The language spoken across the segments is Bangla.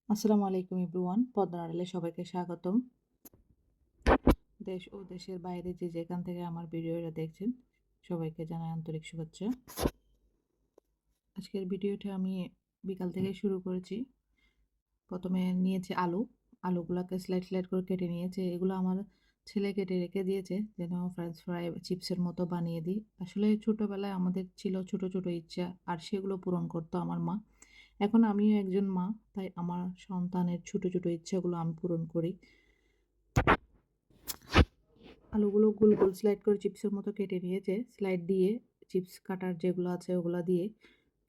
আসসালামু আলাইকুম এভরিওয়ান। পদ্মার আড়ালে সবাইকে স্বাগতম। দেশ ও দেশের বাইরে যে যেখান থেকে আমার ভিডিওটা দেখছেন সবাইকে জানাই আন্তরিক শুভেচ্ছা। আজকের ভিডিওটা আমি বিকাল থেকে শুরু করেছি। প্রথমে নিয়েছি আলুগুলাকে স্লাইড করে কেটে নিয়েছে। এগুলো আমার ছেলে কেটে রেখে দিয়েছে যেন ফ্রেঞ্চ ফ্রাই চিপসের মতো বানিয়ে দিই। আসলে ছোটোবেলায় আমাদের ছিল ছোট ছোট ইচ্ছা, আর সেগুলো পূরণ করতো আমার মা। এখন আমিও একজন মা, তাই আমার সন্তানের ছোট ছোট ইচ্ছাগুলো আমি পূরণ করি। আলুগুলো গোল গোল স্লাইড করে চিপসের মতো কেটে নিয়েছে। স্লাইড দিয়ে চিপস কাটার যেগুলো আছে ওগুলা দিয়ে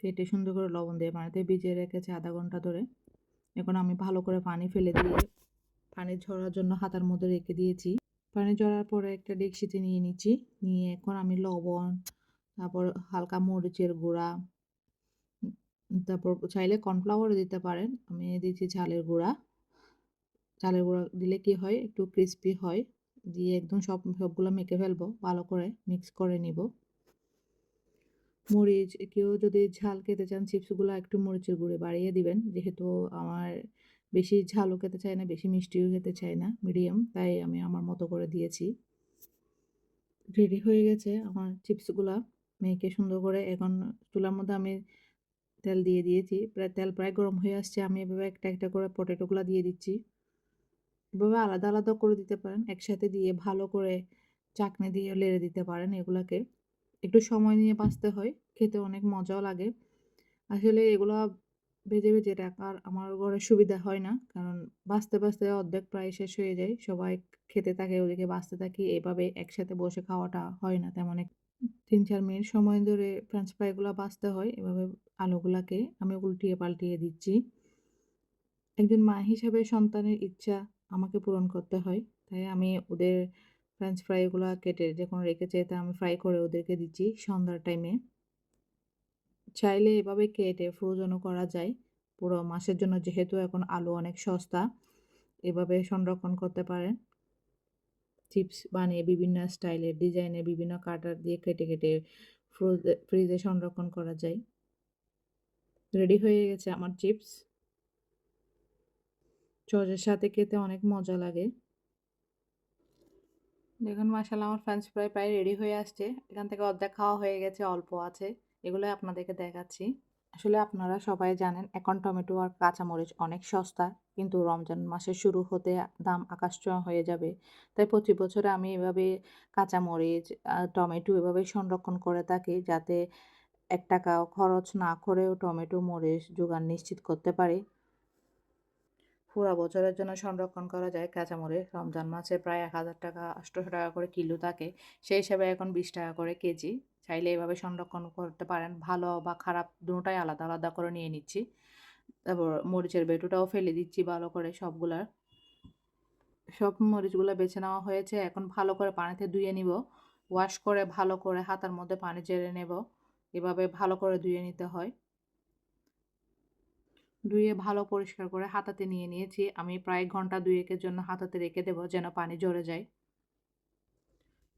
কেটে সুন্দর করে লবণ দিয়ে পানিতে ভিজিয়ে রেখেছে আধা ঘন্টা ধরে। এখন আমি ভালো করে পানি ফেলে দিয়ে পানি ঝরার জন্য হাতার মধ্যে রেখে দিয়েছি। পানি ঝরার পরে একটা ডেকচিতে নিয়ে নিচ্ছি। নিয়ে এখন আমি লবণ, তারপর হালকা মরিচের গুঁড়া, তারপর চাইলে কর্নফ্লাওয়ারও দিতে পারেন। আমি দিচ্ছি চালের গুঁড়া দিলে কি হয়, একটু ক্রিস্পি হয়। দিয়ে একদম সবগুলো মেখে ফেলবো, ভালো করে মিক্স করে নিব। মরিচ, কেউ যদি ঝাল খেতে চান চিপসগুলো একটু মরিচের গুঁড়ো বাড়িয়ে দিবেন, যেহেতু আমার বেশি ঝালও খেতে চাই না, বেশি মিষ্টিও খেতে চাই না, মিডিয়াম, তাই আমি আমার মতো করে দিয়েছি। রেডি হয়ে গেছে আমার চিপসগুলা মেখে সুন্দর করে। এখন চুলার মধ্যে আমি তেল দিয়ে দিয়েছি, তেল প্রায় গরম হয়ে আসছে। আমি এভাবে একটা একটা করে পটেটোগুলো দিয়ে দিচ্ছি। এভাবে আলাদা আলাদা করে দিতে পারেন, একসাথে দিয়ে ভালো করে চাকনি দিয়ে লেড়ে দিতে পারেন। এগুলাকে একটু সময় নিয়ে ভাজতে হয়, খেতে অনেক মজাও লাগে। আসলে এগুলা ভেজে ভেজে রাখার আমার ঘরে সুবিধা হয় না, কারণ ভাজতে ভাজতে অর্ধেক প্রায় শেষ হয়ে যায়। সবাই খেতে থাকে, ওদিকে ভাজতে থাকি, এভাবে একসাথে বসে খাওয়াটা হয় না তেমন। ৩-৪ মিনিট সময় ধরে ফ্রেঞ্চ ফ্রাইগুলা ভাজতে হয়। এভাবে আলুগুলাকে আমি উল্টিয়ে পাল্টিয়ে দিচ্ছি। একজন মা হিসেবে সন্তানের ইচ্ছা আমাকে পূরণ করতে হয়। তাই আমি ওদের ফ্রেঞ্চ ফ্রাইগুলা কেটে যখন রেখেছে তা আমি ফ্রাই করে ওদেরকে দিচ্ছি সন্ধ্যার টাইমে। চাইলে এভাবে কেটে ফ্রোজেনও করা যায় পুরো মাসের জন্য, যেহেতু এখন আলু অনেক সস্তা। এভাবে সংরক্ষণ করতে পারেন। চিপস বানিয়ে বিভিন্ন স্টাইলের ডিজাইনের বিভিন্ন কাটার দিয়ে কেটে কেটে ফ্রিজে সংরক্ষণ করা যায়। রেডি হয়ে গেছে আমার চিপস। সসের সাথে খেতে অনেক মজা লাগে। দেখুন মাশাআল্লাহ, আমার ফ্রেঞ্চ ফ্রাই প্রায় রেডি হয়ে আসছে। এখান থেকে অর্ধেক খাওয়া হয়ে গেছে, অল্প আছে। এগুলোই আপনাদেরকে দেখাচ্ছি। আসলে আপনারা সবাই জানেন এখন টমেটো আর কাঁচামরিচ অনেক সস্তা, কিন্তু রমজান মাসের শুরু হতে দাম আকাশছোঁয়া হয়ে যাবে। তাই প্রতি বছরে আমি এভাবে কাঁচামরিচ, টমেটো এভাবে সংরক্ষণ করে থাকি, যাতে ৳১ খরচ না করেও টমেটো, মরিচ জোগান নিশ্চিত করতে পারি। পুরা বছরের জন্য সংরক্ষণ করা যায় কাঁচামরিচ। রমজান মাসে প্রায় ৳১,০০০ ৳৮০০ করে কিলো থাকে। সেই হিসাবে এখন ৳২০ করে কেজি। চাইলে এভাবে সংরক্ষণ করতে পারেন। ভালো বা খারাপ দুটোটাই আলাদা আলাদা করে নিয়ে নিচ্ছি। তারপর মরিচের বেটুটাও ফেলে দিচ্ছি ভালো করে সবগুলার। সব মরিচগুলা বেছে নেওয়া হয়েছে। এখন ভালো করে পানিতে ধুয়ে নিব। ওয়াশ করে ভালো করে হাতার মধ্যে পানি ঝেড়ে নেব। এভাবে ভালো করে ধুয়ে নিতে হয়। ধুয়ে ভালো পরিষ্কার করে হাতাতে নিয়ে নিয়েছি। আমি প্রায় ঘন্টা ২ এর জন্য হাতাতে রেখে দেব, যেন পানি ঝরে যায়।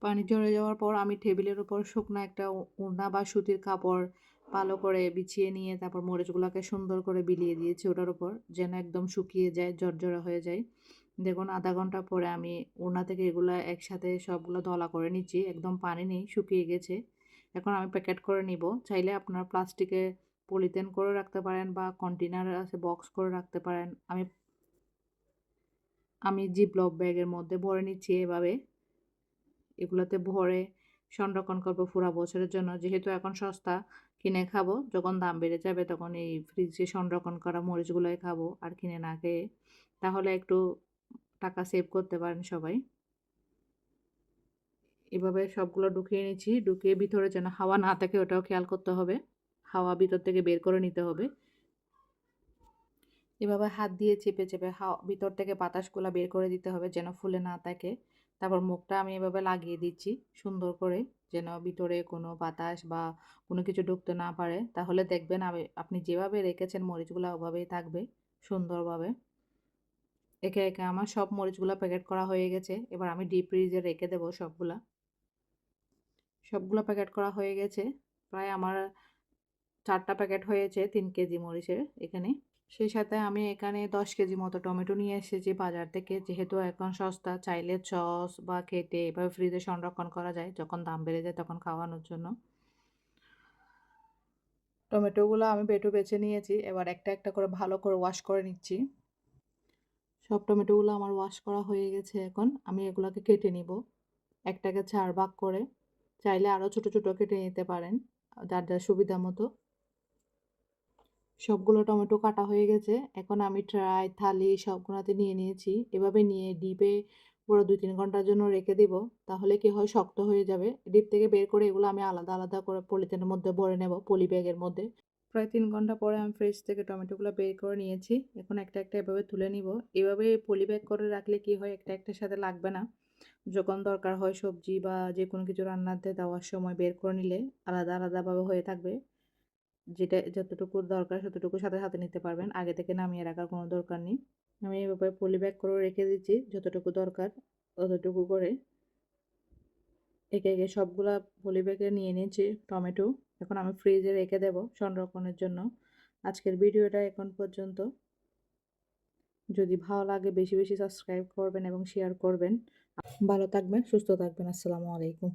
পানি ঝরে যাওয়ার পর আমি টেবিলের উপর শুকনো একটা ওড়না বা সুতির কাপড় ভালো করে বিছিয়ে নিয়ে তারপর মরিচগুলাকে সুন্দর করে বিলিয়ে দিয়েছি ওটার উপর, যেন একদম শুকিয়ে যায়, ঝরঝরা হয়ে যায়। দেখুন আধা ঘন্টা পরে আমি ওড়না থেকে এগুলা একসাথে সবগুলো দলা করে নিচ্ছি। একদম পানি নেই, শুকিয়ে গেছে। এখন আমি প্যাকেট করে নিব। চাইলে আপনারা প্লাস্টিকে পলিথিন করে রাখতে পারেন বা কন্টেনার আছে বক্স করে রাখতে পারেন। আমি জিপলক ব্যাগের মধ্যে ভরে নিচ্ছি এভাবে। এগুলাতে ভরে সংরক্ষণ করব পুরা বছরের জন্য। যেহেতু এখন সস্তা, কিনে খাবো। যখন দাম বেড়ে যাবে তখন এই ফ্রিজে সংরক্ষণ করা মরিচগুলোই খাবো, আর কিনে না খেয়ে। তাহলে একটু টাকা সেভ করতে পারেন সবাই। এভাবে সবগুলো ঢুকিয়ে নিচ্ছি। ঢুকিয়ে ভিতরে যেন হাওয়া না থাকে ওটাও খেয়াল করতে হবে। হাওয়া ভিতর থেকে বের করে নিতে হবে। এভাবে হাত দিয়ে চেপে চেপে ভিতর থেকে বাতাসগুলা বের করে দিতে হবে, যেন ফুলে না থাকে। তারপর মুখটা আমি এভাবে লাগিয়ে দিচ্ছি সুন্দর করে, যেন ভিতরে কোনো বাতাস বা কোনো কিছু ঢুকতে না পারে। তাহলে দেখবেন আপনি যেভাবে রেখেছেন মরিচগুলা ওভাবেই থাকবে সুন্দরভাবে। একে একে আমার সব মরিচগুলা প্যাকেট করা হয়ে গেছে। এবার আমি ডিপ ফ্রিজে রেখে দেবো সবগুলা। সবগুলা প্যাকেট করা হয়ে গেছে। প্রায় আমার ৪ টা প্যাকেট হয়েছে ৩ কেজি মরিচের এখানে। সেই সাথে আমি এখানে 10 কেজি মতো টমেটো নিয়ে এসেছি বাজার থেকে। যেহেতু এখন সস্তা, চাইলে সস বা কেটে এভাবে ফ্রিজে সংরক্ষণ করা যায়। যখন দাম বেড়ে যায় তখন খাওয়ানোর জন্য। টমেটোগুলো আমি বেছে নিয়েছি। এবার একটা, একটা করে ভালো করে ওয়াশ করে নিচ্ছি। সব টমেটোগুলো আমার ওয়াশ করা হয়ে গেছে এখন। আমি এগুলাকে কেটে নিব। একটাকে ৪ ভাগ করে। চাইলে আরো ছোট, ছোট কেটে নিতে পারেন। যার, যার সুবিধা মতো। সবগুলো টমেটো কাটা হয়ে গেছে। এখন আমি ট্রাই, থালি সবগুলাতে নিয়ে নিয়েছি। এভাবে নিয়ে ডিপে পুরো ২-৩ ঘন্টার জন্য রেখে দিব। তাহলে কি হয় শক্ত হয়ে যাবে। ডিপ থেকে বের করে এগুলো আমি আলাদা, আলাদা করে পলিথিনের মধ্যে ভরে নেব, পলি ব্যাগের মধ্যে। প্রায় ৩ ঘন্টা পরে আমি ফ্রিজ থেকে টমেটোগুলো বের করে নিয়েছি। এখন একটা, একটা এভাবে তুলে নিব। এভাবে পলি ব্যাগ করে রাখলে কি হয় একটা, একটার সাথে লাগবে না। যখন দরকার হয় সবজি বা যেকোনো কিছু রান্নাতে দেওয়ার সময় বের করে নিলে আলাদা, আলাদাভাবে হয়ে থাকবে। যেটা যতটুকু দরকার ততটুকু সাথে, সাথে নিতে পারবেন। আগে থেকে নামিয়ে রাখার কোনো দরকার নেই। আমি এভাবে পলি ব্যাগ করে রেখে দিচ্ছি যতটুকু দরকার ততটুকু করে। একে, একে সবগুলা পলি ব্যাগে নিয়ে নিয়েছি টমেটো। এখন আমি ফ্রিজে রেখে দেব সংরক্ষণের জন্য। আজকের ভিডিওটা এখন পর্যন্ত। যদি ভালো লাগে বেশি, বেশি সাবস্ক্রাইব করবেন এবং শেয়ার করবেন। ভালো থাকবেন, সুস্থ থাকবেন। আসসালামু আলাইকুম।